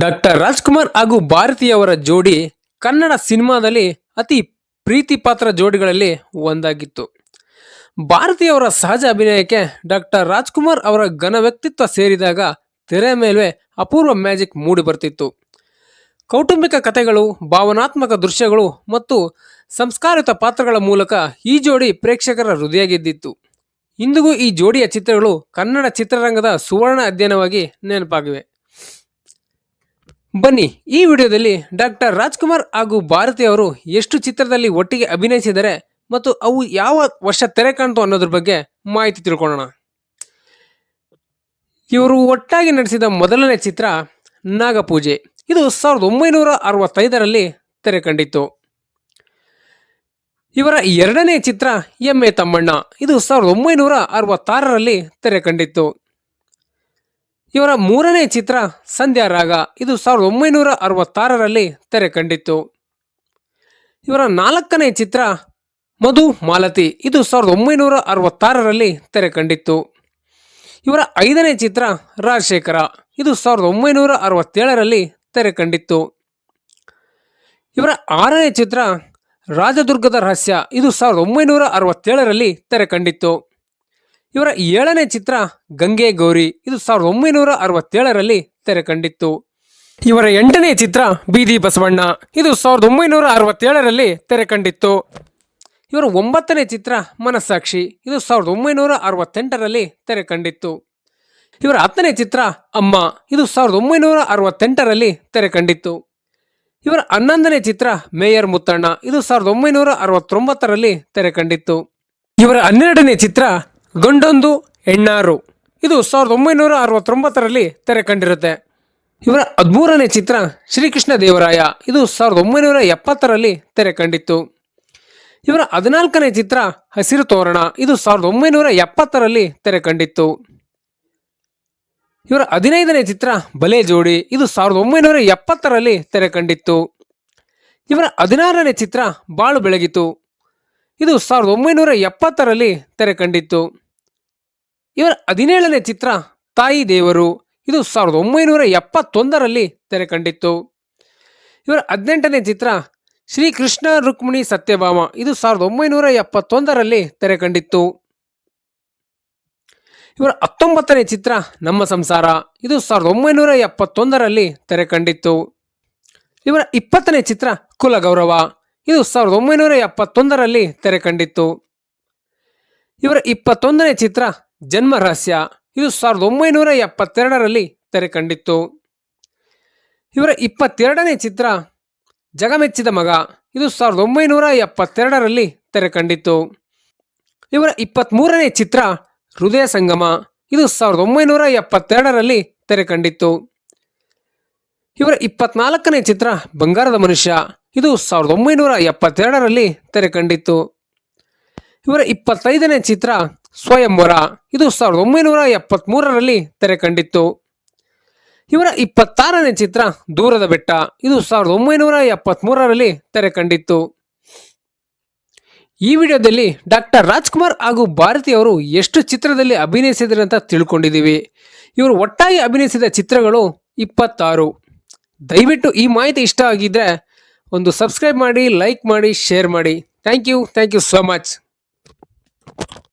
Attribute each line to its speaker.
Speaker 1: Doctor Rajkumar ಹಾಗೂ ಭಾರತಿ ಅವರ ಜೋಡಿ ಕನ್ನಡ ಸಿನಿಮಾದಲ್ಲಿ ಅತಿ ಪ್ರೀತಿ ಪಾತ್ರ ಜೋಡಿಗಳಲ್ಲಿ ಒಂದಾಗಿತ್ತು. ಭಾರತಿ ಅವರ ಸಹಜ ಅಭಿನಯಕ್ಕೆ ಡಾಕ್ಟರ್ ರಾಜ್ಕುಮಾರ್ ಅವರ ಘನ ವ್ಯಕ್ತಿತ್ವ ಸೇರಿದಾಗ ತೆರೆ ಮೇಲೆ ಅಪೂರ್ವ ಮ್ಯಾಜಿಕ್ ಮೂಡಿ ಬರ್ತಿತ್ತು. ಕೌಟುಂಬಿಕ ಕಥೆಗಳು, ಭಾವನಾತ್ಮಕ ದೃಶ್ಯಗಳು ಮತ್ತು ಸಂಸ್ಕಾರಿತ ಪಾತ್ರಗಳ ಮೂಲಕ ಈ ಜೋಡಿ ಪ್ರೇಕ್ಷಕರ ಹೃದಯ ಗೆದ್ದಿತ್ತು. ಇಂದಿಗೂ ಈ ಜೋಡಿಯ ಚಿತ್ರಗಳು ಕನ್ನಡ ಚಿತ್ರರಂಗದ ಸುವರ್ಣ ಅಧ್ಯಯನವಾಗಿ ನೆನಪಾಗಿವೆ. ಬನ್ನಿ, ಈ ವಿಡಿಯೋದಲ್ಲಿ ಡಾಕ್ಟರ್ ರಾಜ್ಕುಮಾರ್ ಹಾಗೂ ಭಾರತಿ ಅವರು ಎಷ್ಟು ಚಿತ್ರದಲ್ಲಿ ಒಟ್ಟಿಗೆ ಅಭಿನಯಿಸಿದರೆ ಮತ್ತು ಅವು ಯಾವ ವರ್ಷ ತೆರೆ ಕಾಣ್ತು ಅನ್ನೋದ್ರ ಬಗ್ಗೆ ಮಾಹಿತಿ ತಿಳ್ಕೊಳ್ಳೋಣ. ಇವರು ಒಟ್ಟಾಗಿ ನಡೆಸಿದ ಮೊದಲನೇ ಚಿತ್ರ ನಾಗಪೂಜೆ. ಇದು 1965ರಲ್ಲಿ ತೆರೆ ಕಂಡಿತ್ತು. ಇವರ ಎರಡನೇ ಚಿತ್ರ ಎಮ್ಮೆ ತಮ್ಮಣ್ಣ. ಇದು 1966ರಲ್ಲಿ ತೆರೆ ಕಂಡಿತ್ತು. ಇವರ ಮೂರನೇ ಚಿತ್ರ ಸಂಧ್ಯಾ ರಾಗ. ಇದು 1966ರಲ್ಲಿ ತೆರೆ ಕಂಡಿತ್ತು. ಇವರ ನಾಲ್ಕನೇ ಚಿತ್ರ ಮಧು ಮಾಲತಿ. ಇದು 1966ರಲ್ಲಿ ತೆರೆ ಕಂಡಿತ್ತು. ಇವರ ಐದನೇ ಚಿತ್ರ ರಾಜಶೇಖರ. ಇದು 1967ರಲ್ಲಿ ತೆರೆ ಕಂಡಿತ್ತು. ಇವರ ಆರನೇ ಚಿತ್ರ ರಾಜದುರ್ಗದ ರಹಸ್ಯ. ಇದು 1967ರಲ್ಲಿ ತೆರೆ ಕಂಡಿತ್ತು. ಇವರ ಏಳನೇ ಚಿತ್ರ ಗಂಗೆ ಗೌರಿ. ಇದು 1967ರಲ್ಲಿ ತೆರೆ ಕಂಡಿತ್ತು. ಇವರ ಎಂಟನೇ ಚಿತ್ರ ಬೀದಿ ಬಸವಣ್ಣ. ಇದು 1967ರಲ್ಲಿ ತೆರೆ ಕಂಡಿತ್ತು. ಇವರ ಒಂಬತ್ತನೇ ಚಿತ್ರ ಮನಸ್ಸಾಕ್ಷಿ. ಇದು 1968ರಲ್ಲಿ ತೆರೆ ಕಂಡಿತ್ತು. ಇವರ ಹತ್ತನೇ ಚಿತ್ರ ಅಮ್ಮ. ಇದು 1968ರಲ್ಲಿ ತೆರೆ ಕಂಡಿತ್ತು. ಇವರ 11ನೇ ಚಿತ್ರ ಮೇಯರ್ ಮುತ್ತಣ್ಣ. ಇದು 1969ರಲ್ಲಿ ತೆರೆ ಕಂಡಿತ್ತು. ಇವರ 12ನೇ ಚಿತ್ರ ಗಂಡೊಂದು ಹೆಣ್ಣಾರು. ಇದು 1969ರಲ್ಲಿ ತೆರೆ ಕಂಡಿರುತ್ತೆ. ಇವರ 13ನೇ ಚಿತ್ರ ಶ್ರೀಕೃಷ್ಣ ದೇವರಾಯ. ಇದು 1970ರಲ್ಲಿ ತೆರೆ ಕಂಡಿತ್ತು. ಇವರ 14ನೇ ಚಿತ್ರ ಹಸಿರು ತೋರಣ. ಇದು 1970ರಲ್ಲಿ ತೆರೆ ಕಂಡಿತ್ತು. ಇವರ 15ನೇ ಚಿತ್ರ ಬಲೆ ಜೋಡಿ. ಇದು 1970ರಲ್ಲಿ ತೆರೆ ಕಂಡಿತ್ತು. ಇವರ 16ನೇ ಚಿತ್ರ ಬಾಳು ಬೆಳಗಿತು. ಇದು 1970ರಲ್ಲಿ ತೆರೆ ಕಂಡಿತ್ತು. ಇವರ 17ನೇ ಚಿತ್ರ ತಾಯಿ ದೇವರು. ಇದು 1971ರಲ್ಲಿ ತೆರೆ ಕಂಡಿತ್ತು. ಇವರ 18ನೇ ಚಿತ್ರ ಶ್ರೀಕೃಷ್ಣ ರುಕ್ಮಿಣಿ ಸತ್ಯಭಾಮ. ಇದು 1971ರಲ್ಲಿ ತೆರೆ ಕಂಡಿತ್ತು. ಇವರ 19ನೇ ಚಿತ್ರ ನಮ್ಮ ಸಂಸಾರ. ಇದು 1971ರಲ್ಲಿ ತೆರೆ ಕಂಡಿತ್ತು. ಇವರ 20ನೇ ಚಿತ್ರ ಕುಲಗೌರವ. ಇದು 1971ರಲ್ಲಿ ತೆರೆ ಕಂಡಿತ್ತು. ಇವರ 21ನೇ ಚಿತ್ರ ಜನ್ಮ ರಹಸ್ಯ. ಇದು 1972ರಲ್ಲಿ ತೆರೆ ಕಂಡಿತ್ತು. ಇವರ 22ನೇ ಚಿತ್ರ ಜಗಮೆಚ್ಚಿದ ಮಗ. ಇದು 1972ರಲ್ಲಿ ತೆರೆ ಕಂಡಿತ್ತು. ಇವರ 23ನೇ ಚಿತ್ರ ಹೃದಯ ಸಂಗಮ. ಇದು 1972ರಲ್ಲಿ ತೆರೆ ಕಂಡಿತ್ತು. ಇವರ 24ನೇ ಚಿತ್ರ ಬಂಗಾರದ ಮನುಷ್ಯ. ಇದು 1972ರಲ್ಲಿ ತೆರೆ ಕಂಡಿತ್ತು. ಇವರ 25ನೇ ಚಿತ್ರ ಸ್ವಯಂವರ. ಇದು 1973ರಲ್ಲಿ ತೆರೆ ಕಂಡಿತ್ತು. ಇವರ 26ನೇ ಚಿತ್ರ ದೂರದ ಬೆಟ್ಟ. ಇದು 1973ರಲ್ಲಿ ತೆರೆ ಕಂಡಿತ್ತು. ಈ ವಿಡಿಯೋದಲ್ಲಿ ಡಾಕ್ಟರ್ ರಾಜ್ಕುಮಾರ್ ಹಾಗೂ ಭಾರತಿ ಅವರು ಎಷ್ಟು ಚಿತ್ರದಲ್ಲಿ ಅಭಿನಯಿಸಿದ್ದಾರೆ ಅಂತ ತಿಳ್ಕೊಂಡಿದ್ದೀವಿ. ಇವರು ಒಟ್ಟಾಗಿ ಅಭಿನಯಿಸಿದ ಚಿತ್ರಗಳು 26. ದಯವಿಟ್ಟು ಈ ಮಾಹಿತಿ ಇಷ್ಟ ಆಗಿದ್ರೆ ಒಂದು ಸಬ್ಸ್ಕ್ರೈಬ್ ಮಾಡಿ, ಲೈಕ್ ಮಾಡಿ, ಶೇರ್ ಮಾಡಿ. Thank you so much.